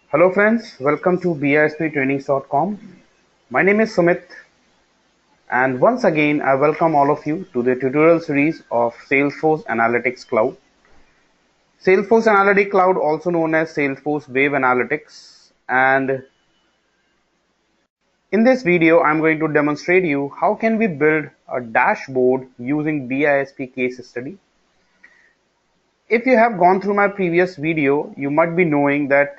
Hello friends, welcome to bisptrainings.com. My name is Sumit and once again I welcome all of you to the tutorial series of Salesforce Analytics Cloud. Salesforce Analytics Cloud, also known as Salesforce Wave Analytics, and in this video I'm going to demonstrate you how can we build a dashboard using BISP case study. If you have gone through my previous video, you might be knowing that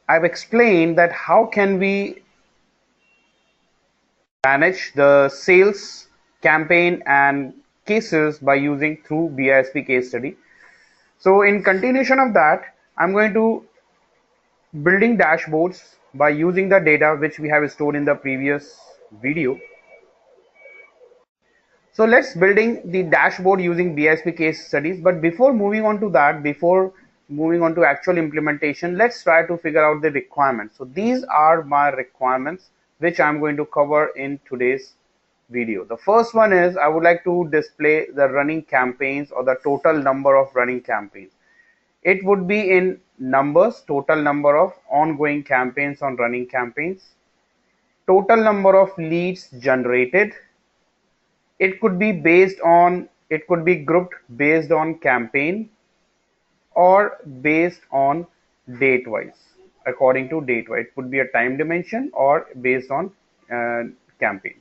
I've explained that how can we manage the sales campaign and cases by using through BISP case study. So in continuation of that, I'm going to building dashboards by using the data which we have stored in the previous video. So let's building the dashboard using BISP case studies. But before moving on to that, before moving on to actual implementation, let's try to figure out the requirements. So these are my requirements which I'm going to cover in today's video. The first one is I would like to display the running campaigns or the total number of running campaigns. It would be in numbers, total number of ongoing campaigns on running campaigns, total number of leads generated. It could be based on, it could be grouped based on campaign or based on date wise, according to date wise. It could be a time dimension or based on campaign.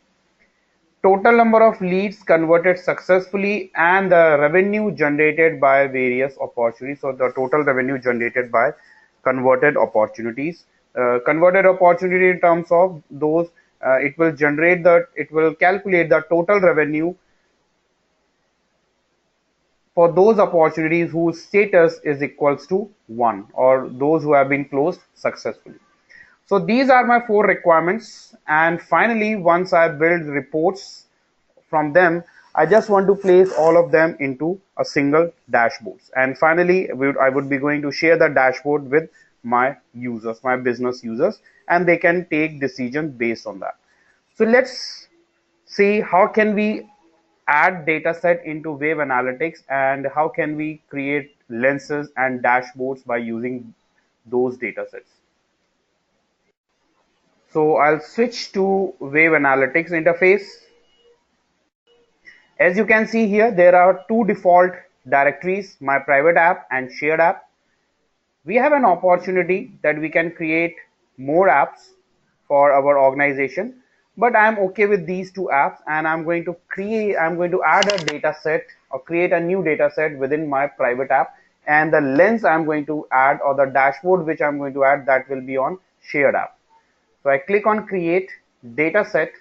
Total number of leads converted successfully and the revenue generated by various opportunities. So the total revenue generated by converted opportunities. Converted opportunity in terms of those, it will calculate the total revenue for those opportunities whose status is equals to 1 or those who have been closed successfully. So these are my 4 requirements, and finally once I build reports from them, I just want to place all of them into a single dashboard, and finally I would be going to share the dashboard with my users, my business users, and they can take decisions based on that. So let's see how can we add data set into Wave Analytics and how can we create lenses and dashboards by using those data sets. So I'll switch to Wave Analytics interface. As you can see here, there are 2 default directories, my private app and shared app. We have an opportunity that we can create more apps for our organization, but I'm okay with these 2 apps, and I'm going to add a data set or create a new data set within my private app, and the lens I'm going to add or the dashboard which I'm going to add, that will be on shared app. So I click on create data set,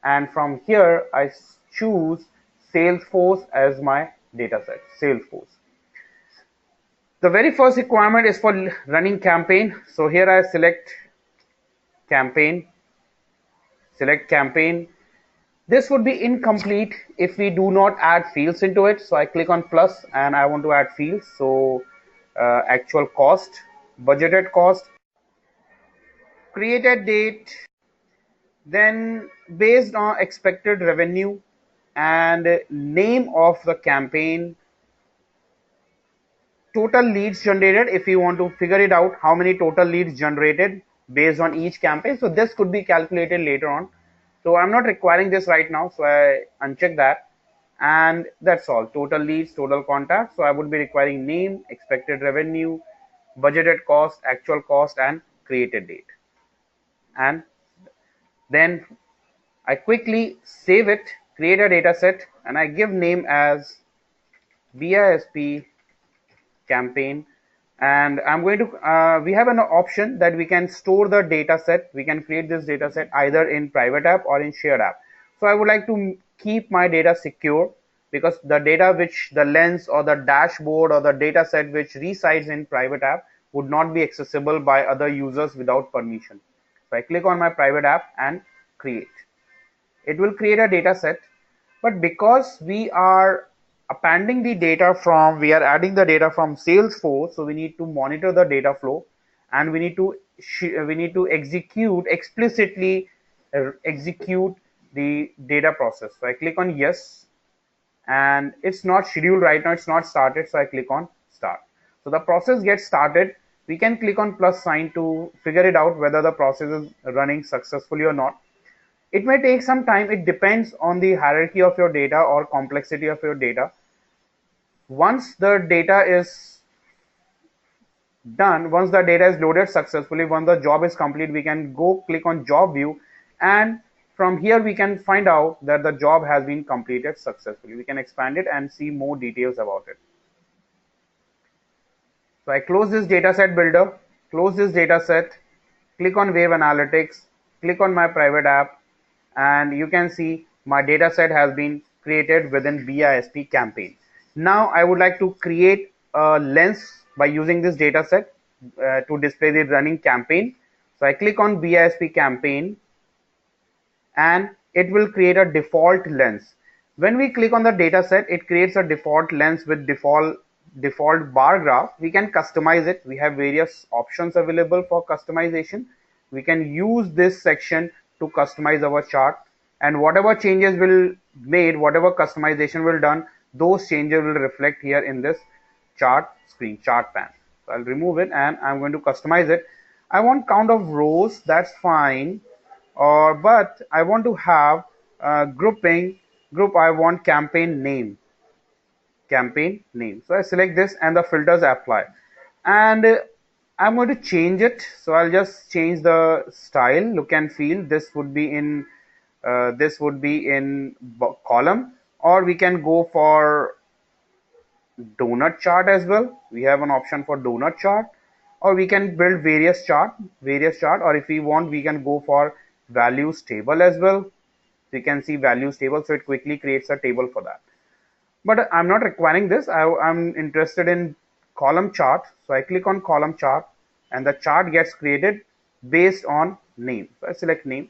and from here I choose Salesforce as my data set, Salesforce. The very first requirement is for running campaign. So here I select campaign. This would be incomplete if we do not add fields into it. So I click on plus and I want to add fields. So actual cost, budgeted cost, created date, then based on expected revenue and name of the campaign, total leads generated if you want to figure it out how many total leads generated based on each campaign. So this could be calculated later on. So I'm not requiring this right now, so I uncheck that, and that's all. Total leads, total contacts. So I would be requiring name, expected revenue, budgeted cost, actual cost, and created date. And then I quickly save it, create a data set, and I give name as BISP campaign. And I'm going to we have an option that we can store the data set. We can create this data set either in private app or in shared app. So I would like to keep my data secure, because the data which the lens or the dashboard or the data set which resides in private app would not be accessible by other users without permission. So I click on my private app and create. It will create a data set, but because we are appending the data from, we are adding the data from Salesforce, so we need to monitor the data flow, and we need to execute explicitly execute the data process. So I click on yes, and it's not scheduled right now, it's not started, so I click on start. So the process gets started. We can click on plus sign to figure it out whether the process is running successfully or not. It may take some time. It depends on the hierarchy of your data or complexity of your data. Once the data is done, once the data is loaded successfully, once the job is complete, we can go click on job view, and from here we can find out that the job has been completed successfully. We can expand it and see more details about it. So I close this dataset builder, close this dataset, click on Wave Analytics, click on my private app, and you can see my dataset has been created within BISP campaign. Now I would like to create a lens by using this dataset to display the running campaign. So I click on BISP campaign, and it will create a default lens. When we click on the dataset, it creates a default lens with default bar graph. We can customize it. We have various options available for customization. We can use this section to customize our chart, and whatever changes will made, whatever customization will done, those changes will reflect here in this chart screen, chart pane. So I'll remove it and I'm going to customize it. I want count of rows, that's fine, but I want to have grouping. Group, I want campaign name. So I select this and the filters apply, and I'm going to change it. So I'll just change the style, look and feel. This would be in column, or we can go for donut chart as well. We have an option for donut chart, or we can build various chart, or if we want, we can go for values table as well. So you can see values table, so it quickly creates a table for that. But I'm not requiring this. I'm interested in column chart. So I click on column chart, and the chart gets created based on name. So I select name.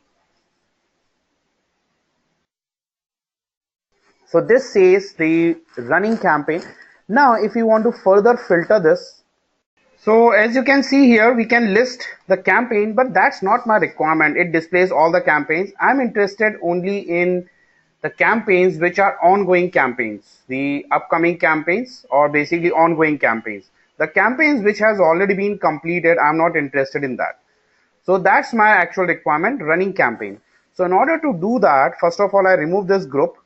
So this says the running campaign. Now if you want to further filter this, so as you can see here, we can list the campaign, but that's not my requirement. It displays all the campaigns. I'm interested only in the campaigns which are ongoing campaigns, the upcoming campaigns, or basically ongoing campaigns. The campaigns which has already been completed, I'm not interested in that. So that's my actual requirement, running campaign. So in order to do that, first of all, I remove this group,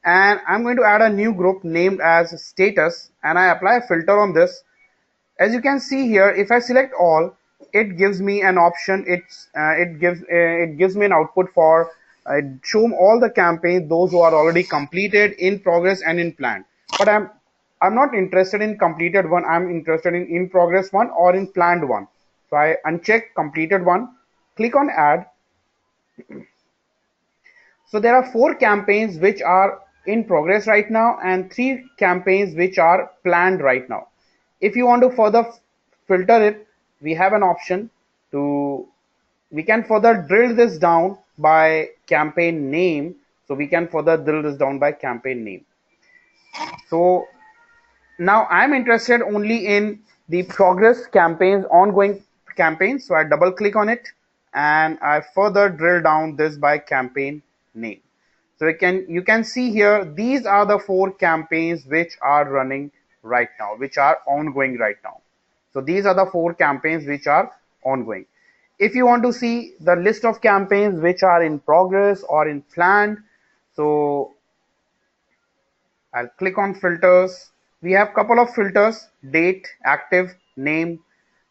and I'm going to add a new group named as status, and I apply a filter on this. As you can see here, if I select all, it gives me an option. It gives me an output for show all the campaigns, those who are already completed, in progress, and in plan. But I'm not interested in completed one. I'm interested in progress one or in planned one. So I uncheck completed one, click on add. So there are 4 campaigns which are in progress right now, and 3 campaigns which are planned right now. If you want to further filter it, we have an option to, we can further drill this down by campaign name. So we can further drill this down by campaign name. So now I'm interested only in the progress campaigns, ongoing campaigns. So I double click on it, and I further drill down this by campaign name. So you can see here, these are the 4 campaigns which are running right now, which are ongoing right now. So these are the 4 campaigns which are ongoing. If you want to see the list of campaigns which are in progress or in planned, so I'll click on filters. We have couple of filters: date, active, name,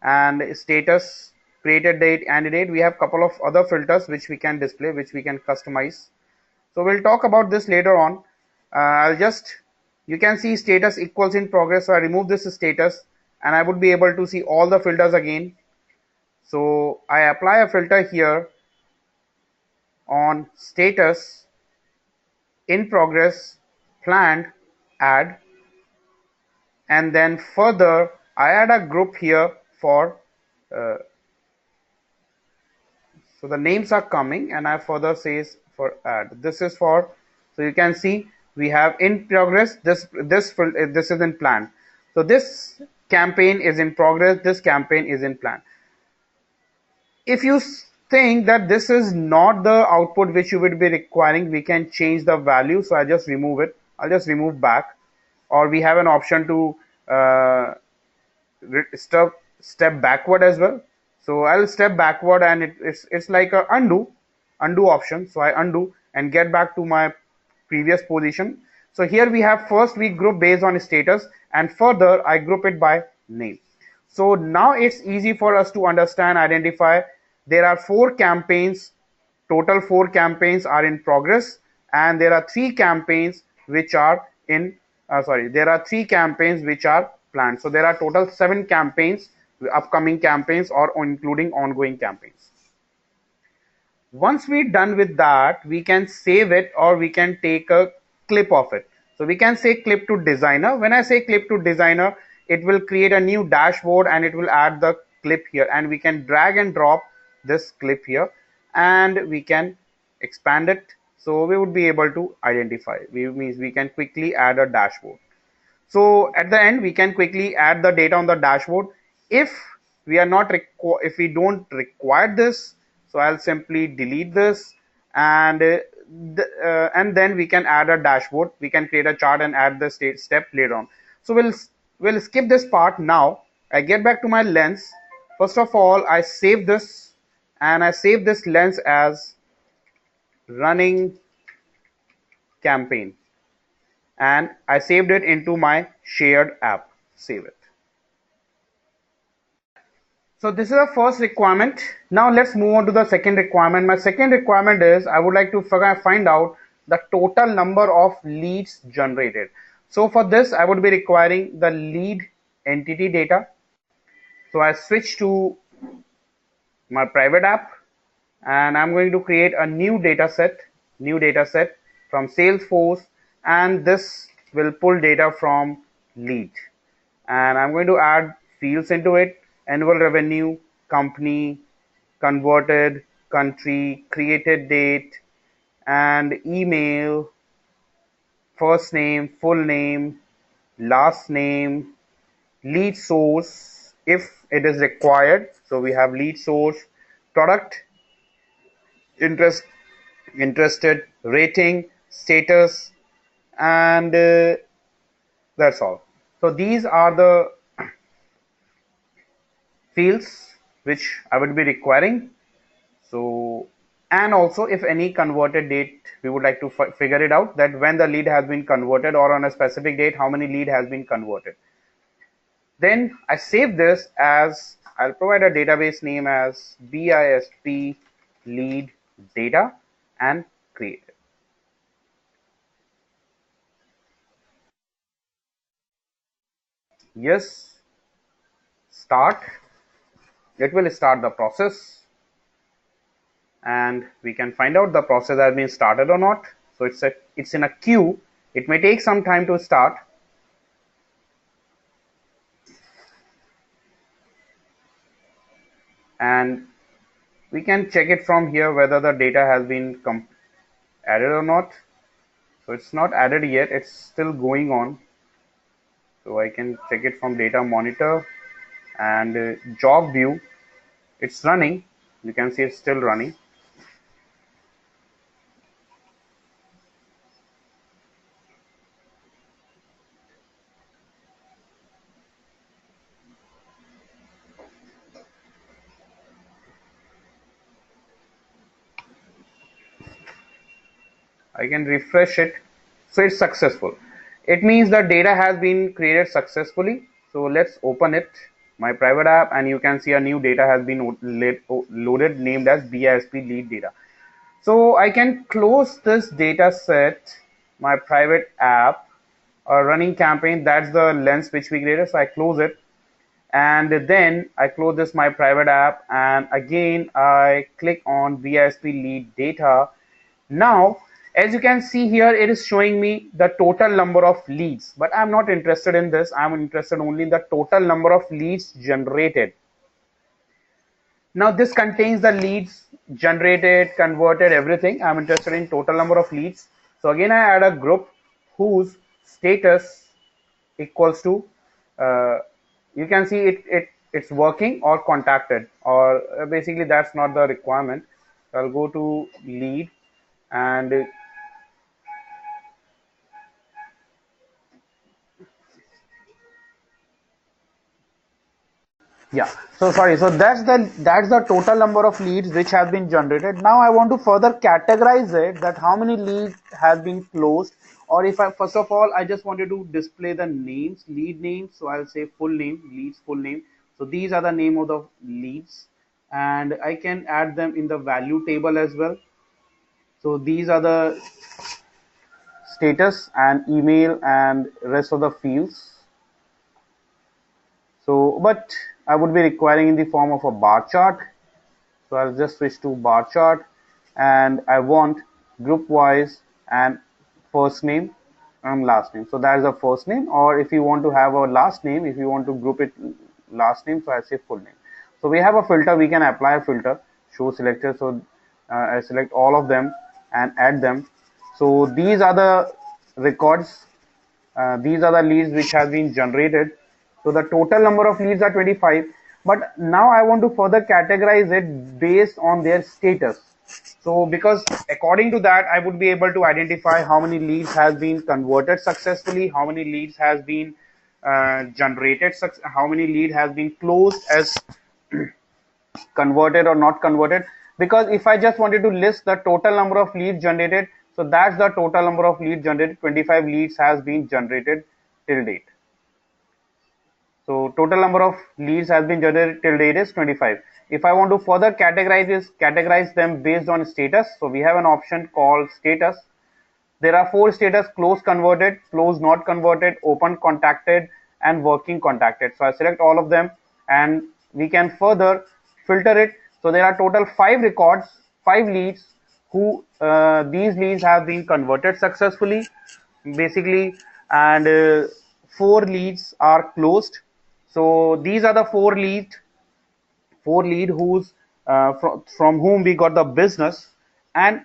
and status, created date, and date. We have couple of other filters which we can display, which we can customize. So we'll talk about this later on. You can see status equals in progress. So I remove this status, and I would be able to see all the filters again. So I apply a filter here on status, in progress, planned, add, and then further I add a group here for so the names are coming, and I further says for add. This is for, so you can see we have in progress, this is in plan. So this campaign is in progress, this campaign is in plan. If you think that this is not the output which you would be requiring, we can change the value. So I just remove it. I'll just remove back, or we have an option to step backward as well. So I'll step backward, and it's like a undo option. So I undo and get back to my previous position. So here we have, first we group based on status, and further I group it by name. So now it's easy for us to understand, identify. There are 4 campaigns, total 4 campaigns are in progress, and there are 3 campaigns which are in there are 3 campaigns which are planned. So there are total 7 campaigns, upcoming campaigns, or including ongoing campaigns. Once we're done with that, we can save it, or we can take a clip of it. So we can say clip to designer. When I say clip to designer, it will create a new dashboard and it will add the clip here, and we can drag and drop this clip here, and we can expand it. So we would be able to identify. Means we can quickly add a dashboard. So at the end, we can quickly add the data on the dashboard. If we are not if we don't require this, so I'll simply delete this, and and then we can add a dashboard. We can create a chart and add the step later on. So we'll skip this part now. I get back to my lens. First of all, I save this, and I save this lens as running campaign, and I saved it into my shared app. Save it. So this is the first requirement. Now let's move on to the second requirement. My second requirement is I would like to find out the total number of leads generated. So for this, I would be requiring the lead entity data. So I switch to my private app, and I'm going to create a new data set from Salesforce, and this will pull data from lead, and I'm going to add fields into it: annual revenue, company, converted, country, created date, and email, first name, full name, last name, lead source if it is required. So we have lead source, product, interested, rating, status, and that's all. So these are the fields which I would be requiring. So, and also if any converted date, we would like to figure it out, that when the lead has been converted, or on a specific date how many lead has been converted. Then I save this as, I'll provide a database name as BISP lead data, and create it. Yes, start. It will start the process, and we can find out the process has been started or not. So it's in a queue. It may take some time to start. And we can check it from here whether the data has been added or not. So it's not added yet, it's still going on. So I can check it from data monitor, and job view, it's running. You can see it's still running. I can refresh it. So it's successful. It means the data has been created successfully. So let's open it, my private app, and you can see a new data has been loaded, named as BISP lead data. So I can close this data set, my private app, or running campaign. That's the lens which we created. So I close it, and then I close this my private app, and again I click on BISP lead data. Now, as you can see here, it is showing me the total number of leads, but I'm not interested in this. I'm interested only in the total number of leads generated. Now this contains the leads generated, converted, everything. I'm interested in total number of leads. So again, I add a group whose status equals to, you can see it's working or contacted, or basically that's not the requirement. I'll go to lead, and Yeah. So sorry. So that's the total number of leads which has been generated. Now I want to further categorize it, that how many leads has been closed, or if I first of all I just wanted to display the names, lead names. So I'll say full name, leads full name. So these are the name of the leads, and I can add them in the value table as well. So these are the status and email and rest of the fields. So, but I would be requiring in the form of a bar chart. So I'll just switch to bar chart, and I want group wise and first name and last name. So that is the first name, or if you want to have a last name, if you want to group it last name, so I say full name. So we have a filter, we can apply a filter, show selected. So I select all of them and add them. So these are the records, these are the leads which has been generated. So the total number of leads are 25, but now I want to further categorize it based on their status. So because according to that, I would be able to identify how many leads has been converted successfully, how many leads has been generated, how many lead has been closed as converted or not converted. Because if I just wanted to list the total number of leads generated, so that's the total number of leads generated. 25 leads has been generated till date. So total number of leads has been generated till date is 25. If I want to further categorize them based on status, so we have an option called status. There are 4 status: close converted, close not converted, open contacted, and working contacted. So I select all of them, and we can further filter it. So there are total 5 records, 5 leads who these leads have been converted successfully, basically, and 4 leads are closed. So these are the 4 lead whose from whom we got the business. And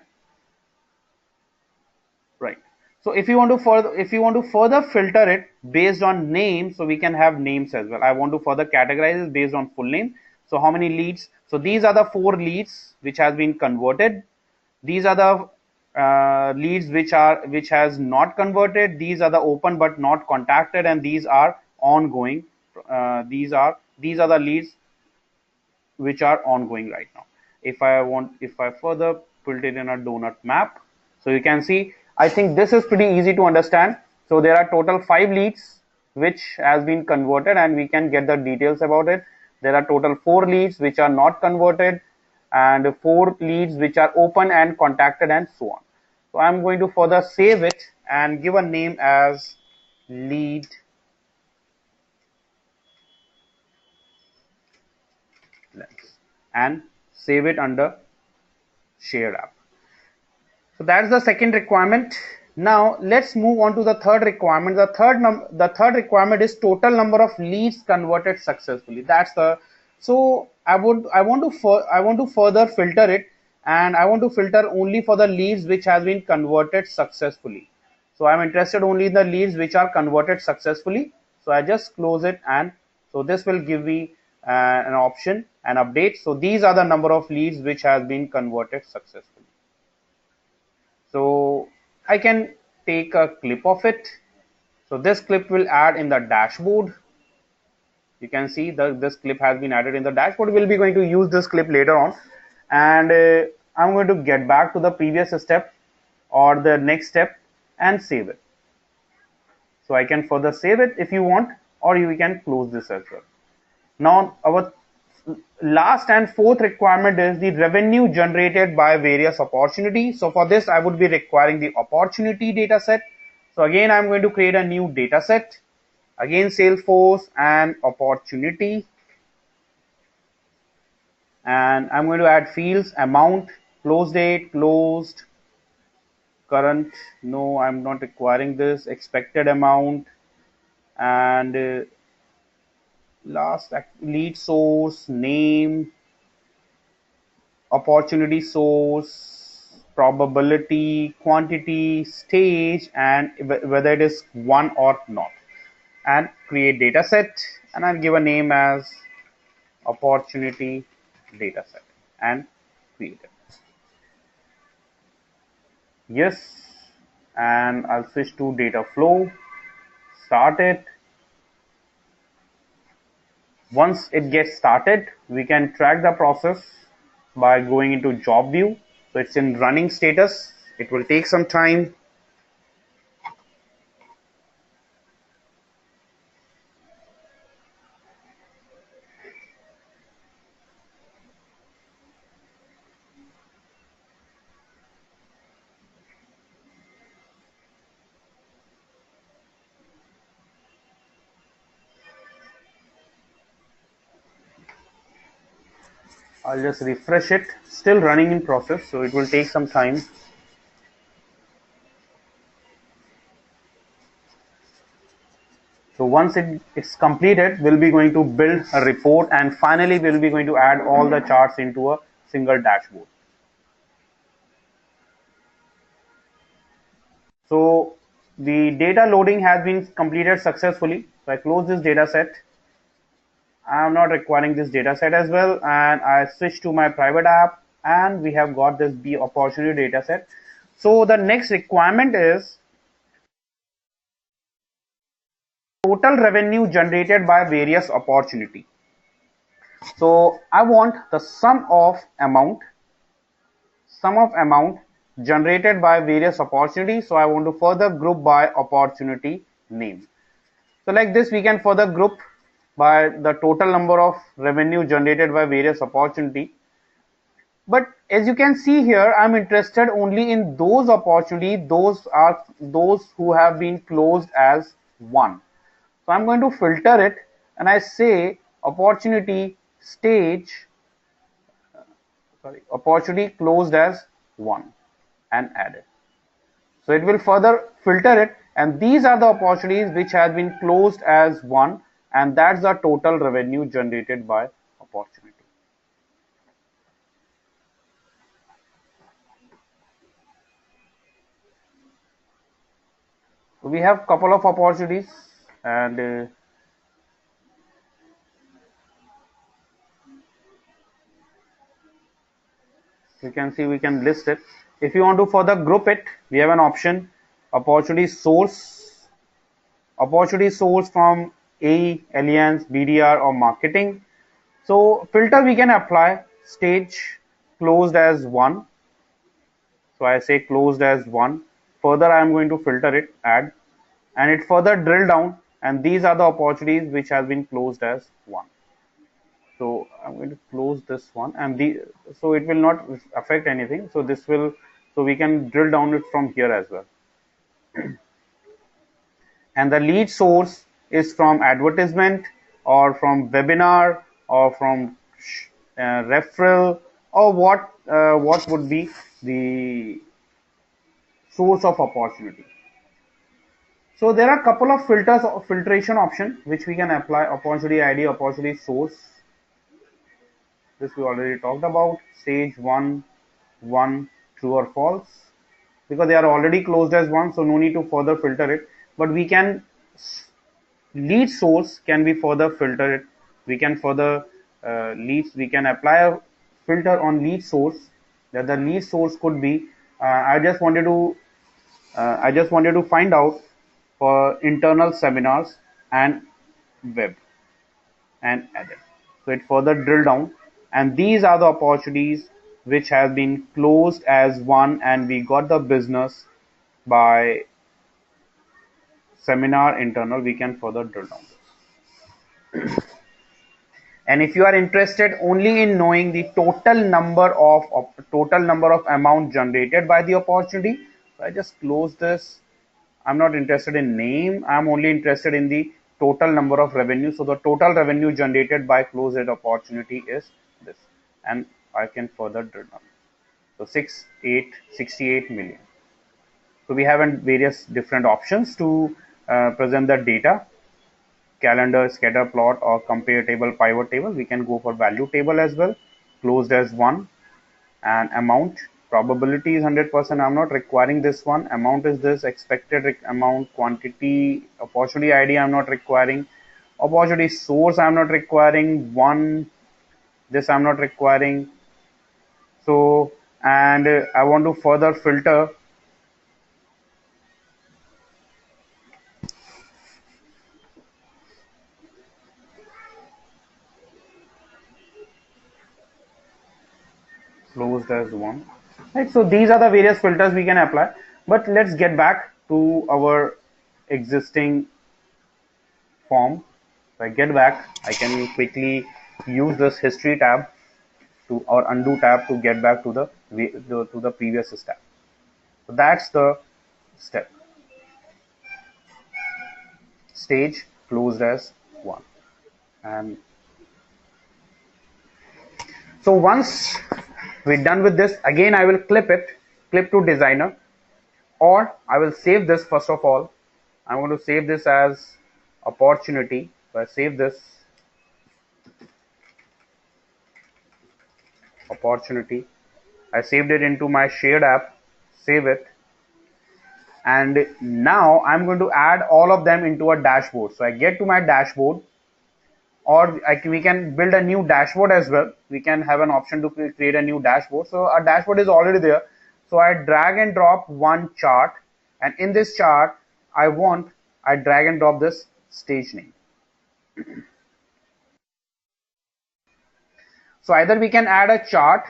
right. So if you want to further filter it based on name, so we can have names as well. I want to further categorize it based on full name. So how many leads? So these are the 4 leads which has been converted. These are the leads which has not converted. These are the open but not contacted, and these are ongoing. These are the leads which are ongoing right now. If I further put it in a donut map, so you can see, I think this is pretty easy to understand. So there are total 5 leads which has been converted, and we can get the details about it. There are total 4 leads which are not converted, and 4 leads which are open and contacted, and so on. So I'm going to further save it and give a name as lead lens, and save it under shared app. So that's the second requirement. Now let's move on to the third requirement. The third requirement is total number of leads converted successfully. That's the so I want to further filter it, and I want to filter only for the leads which has been converted successfully. So I'm interested only in the leads which are converted successfully. So I just close it, and so this will give me an option, an update. So these are the number of leads which has been converted successfully. So I can take a clip of it. So this clip will add in the dashboard. You can see that this clip has been added in the dashboard. We'll be going to use this clip later on, and I'm going to get back to the previous step or the next step and save it. So I can further save it if you want, or you can close this as well. Now our last and fourth requirement is the revenue generated by various opportunities. So for this, I would be requiring the opportunity data set. So again, I'm going to create a new data set. Again, Salesforce and opportunity. And I'm going to add fields: amount, close date, closed, current. No, I'm not requiring this. Expected amount, and last lead source, name, opportunity source, probability, quantity, stage, and whether it is one or not. And create data set, and I'll give a name as opportunity data set and create it. Yes, and I'll switch to data flow, start it. Once it gets started, we can track the process by going into job view. So it's in running status. It will take some time. I'll just refresh it. Still running in process, so it will take some time. So once it's completed, we'll be going to build a report, and finally we'll be going to add all the charts into a single dashboard. So the data loading has been completed successfully. So I close this data set. I'm not requiring this data set as well, and I switch to my private app, and we have got this B opportunity data set. So the next requirement is total revenue generated by various opportunity. So I want the sum of amount generated by various opportunities. So I want to further group by opportunity name. So like this, we can further group by the total number of revenue generated by various opportunity. But as you can see here, I'm interested only in those opportunities, those who have been closed as one. So I'm going to filter it, and I say opportunity opportunity closed as one, and add it. So it will further filter it, and these are the opportunities which have been closed as one, and that's the total revenue generated by opportunity. So we have couple of opportunities, and you can see we can list it. If you want to further group it, we have an option opportunity source from AE, Alliance, BDR, or marketing. So filter we can apply stage closed as one. So I say closed as one. Further I am going to filter it, add, and it further drill down, and these are the opportunities which have been closed as one. So I'm going to close this one, and so it will not affect anything. So this will, so we can drill down it from here as well. And the lead source is from advertisement, or from webinar, or from referral, or what would be the source of opportunity. So there are a couple of filtration option which we can apply: opportunity ID, opportunity source. This we already talked about. Stage one, true or false, because they are already closed as one, so no need to further filter it. But we can, lead source can be further filtered. We can further we can apply a filter on lead source, that the lead source could be I just wanted to find out for internal seminars and web, and added. So it further drill down, and these are the opportunities which have been closed as one, and we got the business by seminar internal. We can further drill down. And if you are interested only in knowing the total number of amount generated by the opportunity, so I just close this. I'm not interested in name. I'm only interested in the total number of revenue. So the total revenue generated by closed opportunity is this, and I can further drill down. So 68 million. So we have various different options to present the data: calendar, scatter plot, or compare table, pivot table. We can go for value table as well, closed as one, and amount. Probability is 100%. I'm not requiring this one. Amount is this, expected amount, quantity, opportunity ID I'm not requiring. Opportunity source I'm not requiring. One, this I'm not requiring. So, and I want to further filter. closed as 1. Right, so these are the various filters we can apply, but let's get back to our existing form. If I get back, I can quickly use this history tab to or undo tab to get back to the previous step. So that's the step. Stage closed as 1. And so once we're done with this, again I will clip to designer, or I will save this. First of all, I'm going to save this as opportunity. So I save this opportunity. I saved it into my shared app, save it. And now I'm going to add all of them into a dashboard. So I get to my dashboard, or we can build a new dashboard as well. We can have an option to create a new dashboard. So our dashboard is already there. So I drag and drop one chart, and in this chart, I drag and drop this stage name. So either we can add a chart,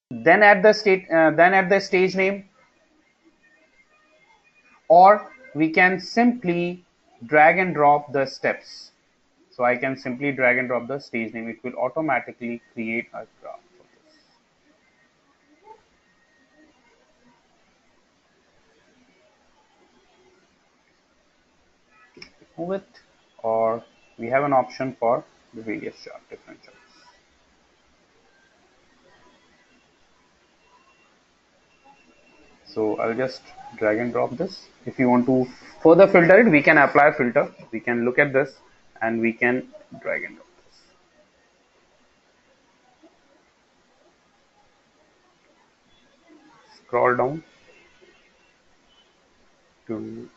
then add the stage name, or we can simply drag and drop the steps. So I can simply drag and drop the stage name. It will automatically create a graph for this. Move it, or we have an option for the various different charts. So I'll just drag and drop this. If you want to further filter it, we can apply a filter. We can look at this and we can drag and drop this. Scroll down to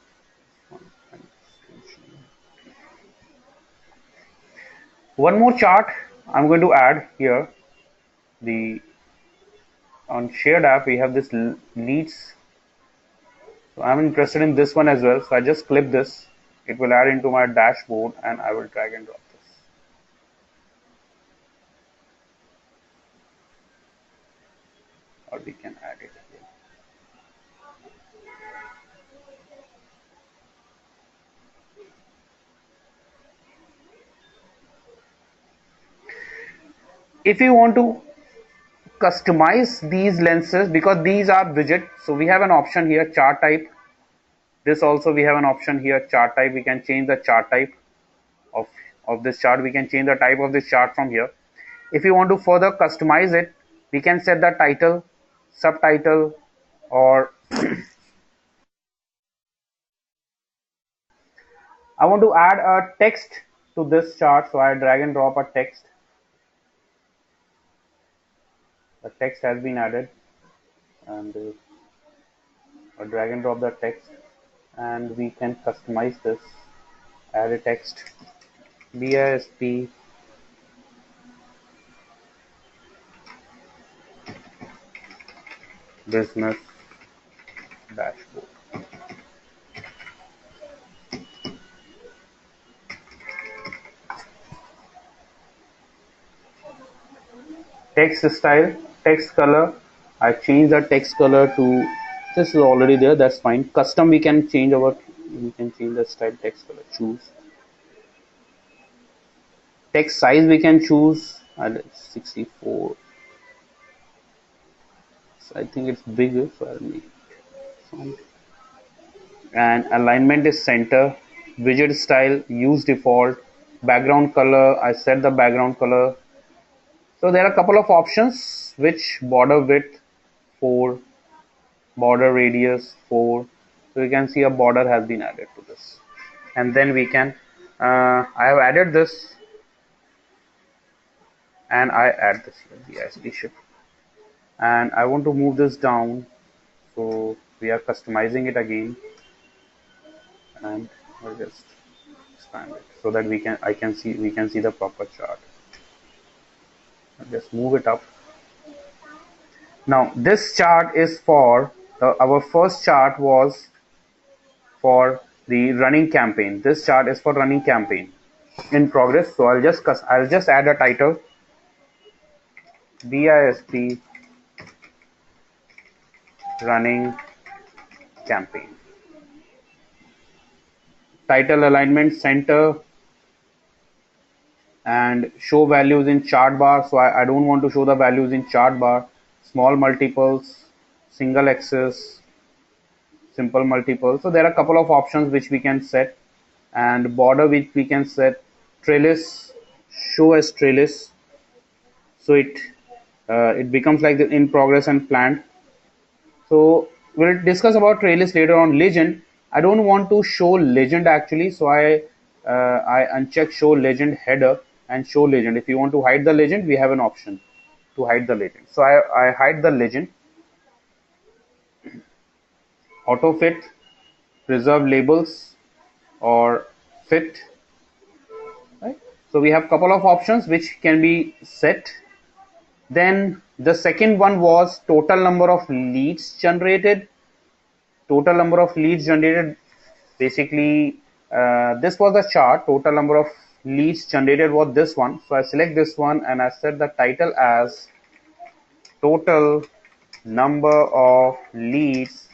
one more chart I'm going to add here. On shared app we have this leads. So I'm interested in this one as well. So I just clip this. It will add into my dashboard and I will drag and drop this. Or we can add it here. If you want to customize these lenses, because these are widget, so we have an option here, chart type. This also we have an option here, chart type. We can change the chart type of this chart. We can change the type of this chart from here. If you want to further customize it, we can set the title, subtitle, or I want to add a text to this chart, so I drag and drop a text. The text has been added, and I drag and drop the text, and we can customize this. Add a text, BISP business dashboard. Text style, text color. I change the text color to, this is already there, that's fine. Custom, we can change the style, text color, choose. Text size we can choose 64. So I think it's bigger, so I'll make it. And alignment is center. Widget style, use default. Background color, I set the background color. So there are a couple of options, which border width 4, border radius 4. So you can see a border has been added to this. And then we can, I have added this, and I add this here, the ISP shift. And I want to move this down, so we are customizing it again, and I'll just expand it so that we can see the proper chart. I'll just move it up. Now this chart is for our first chart was for the running campaign. This chart is for running campaign. in progress. So I'll just add a title, BISP running campaign. Title alignment center, and show values in chart bar. So I don't want to show the values in chart bar. Small multiples, single axis, simple multiples. So there are a couple of options which we can set, and border which we can set. Trellis, show as trellis. So it becomes like the in progress and planned. So we'll discuss about trellis later on. Legend, I don't want to show legend actually, so I uncheck show legend header and show legend. If you want to hide the legend, we have an option to hide the legend. So I hide the legend. Auto fit, preserve labels, or fit. Right? So we have couple of options which can be set. Then the second one was total number of leads generated. Total number of leads generated, basically this was the chart. Total number of leads generated was this one. So I select this one and I set the title as total number of leads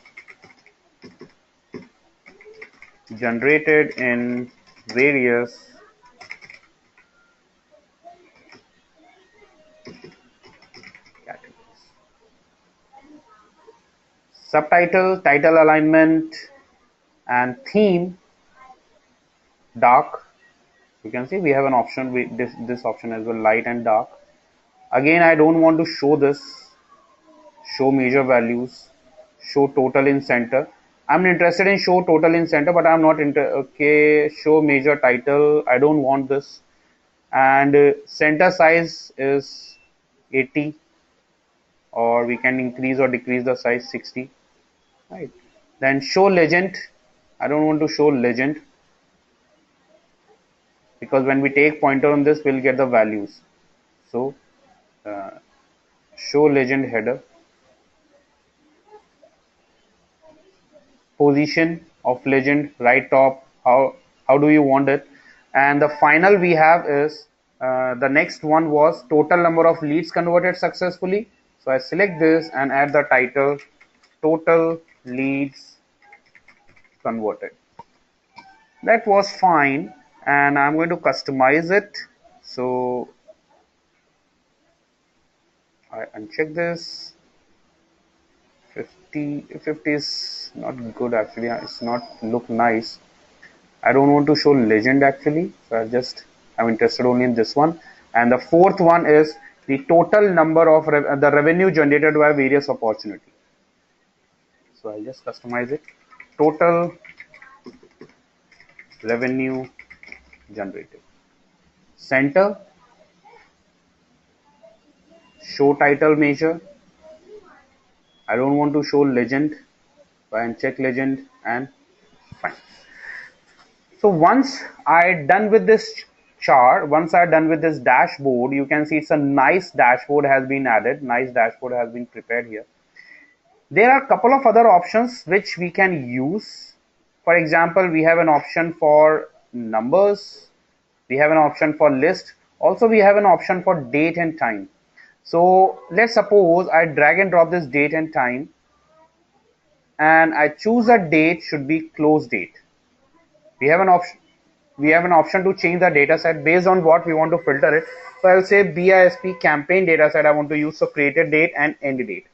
generated in various categories. Subtitle, title alignment, and theme dark. You can see we have an option with this option as well, light and dark. Again, I don't want to show this. Show major values, show total in center. I'm interested in show total in center, but I'm not okay. Show major title, I don't want this. And center size is 80, or we can increase or decrease the size 60. Right. Then show legend, I don't want to show legend, because when we take pointer on this, we'll get the values. So show legend header. Position of legend, right top, how do you want it. And the final we have is the next one was total number of leads converted successfully. So I select this and add the title, total leads converted. That was fine, and I'm going to customize it. So I uncheck this. 50 is not good actually. It's not look nice. I don't want to show legend actually, so I'm interested only in this one. And the fourth one is the total number of the revenue generated by various opportunity. So I'll just customize it. Total revenue generated. Center, show title measure. I don't want to show legend, so I uncheck legend and fine. So once I done with this chart, once I done with this dashboard, you can see it's a nice dashboard has been added. Nice dashboard has been prepared here. There are a couple of other options which we can use. For example, we have an option for numbers. We have an option for list. Also, we have an option for date and time. So let's suppose I drag and drop this date and time, and I choose a date should be close date. We have an option to change the data set based on what we want to filter it. So I'll say BISP campaign data set I want to use, so created date and end date.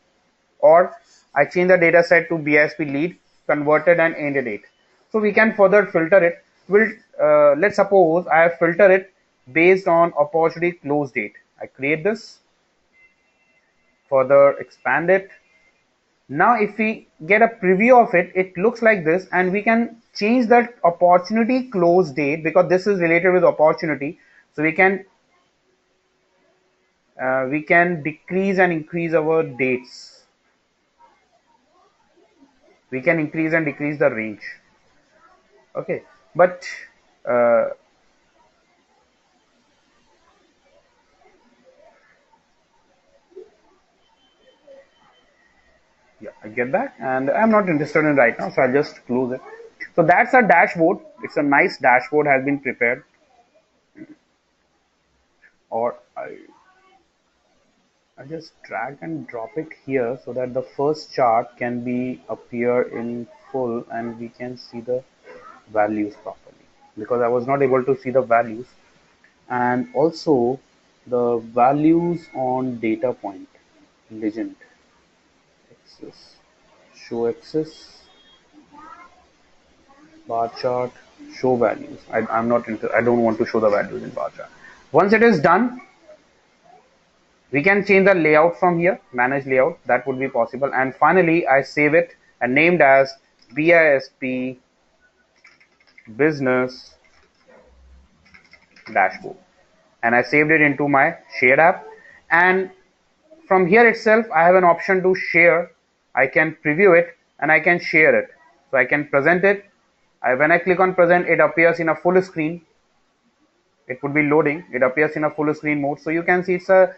Or I change the data set to BISP lead, converted and end date. So we can further filter it. Let's suppose I have filtered it based on opportunity close date. I create this, further expand it. Now if we get a preview of it, it looks like this, and we can change that opportunity close date because this is related with opportunity. So we can decrease and increase our dates. We can increase and decrease the range. Okay, but yeah, I get that, and I'm not interested in right now, so I'll just close it. So that's a dashboard. It's a nice dashboard has been prepared. or I just drag and drop it here so that the first chart can be appear in full and we can see the values properly, because I was not able to see the values, and also the values on data point legend axis, show axis, bar chart, show values. I'm not into, I don't want to show the values in bar chart. Once it is done, we can change the layout from here, manage layout, that would be possible. And finally, I save it and named as BISP business dashboard. And I saved it into my shared app. And from here itself, I have an option to share. I can preview it and I can share it. So I can present it. When I click on present, it appears in a full screen. It would be loading. It appears in a full screen mode. So you can see it's a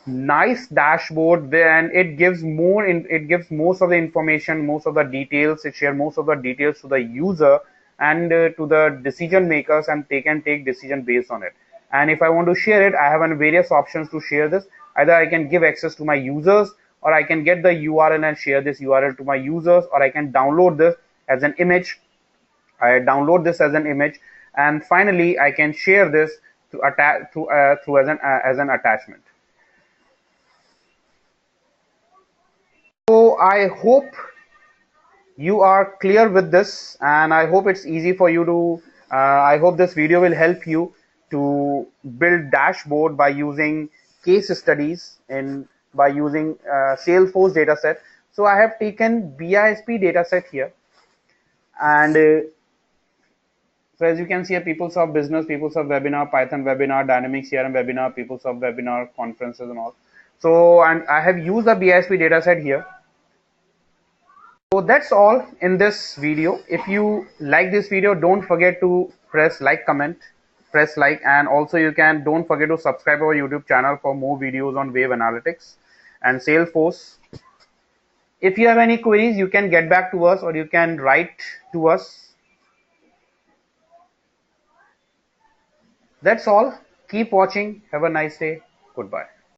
nice dashboard there, and it gives more it gives most of the information, most of the details. It shares most of the details to the user and to the decision makers, and they can take decision based on it. And if I want to share it, I have various options to share this. Either I can give access to my users, or I can get the URL and share this URL to my users, or I can download this as an image. I download this as an image, and finally I can share this to attach through as an attachment. So I hope you are clear with this, and I hope it's easy for you to I hope this video will help you to build dashboard by using case studies and by using Salesforce dataset. So I have taken BISP dataset here, and so as you can see, PeopleSoft Business, PeopleSoft Webinar, Python Webinar, Dynamics CRM Webinar, PeopleSoft Webinar, conferences and all. So, and I have used the BISP dataset here. So that's all in this video. If you like this video, don't forget to press like, comment, press like, and also you can don't forget to subscribe our YouTube channel for more videos on web analytics and Salesforce. If you have any queries, you can get back to us or you can write to us. That's all. Keep watching. Have a nice day. Goodbye.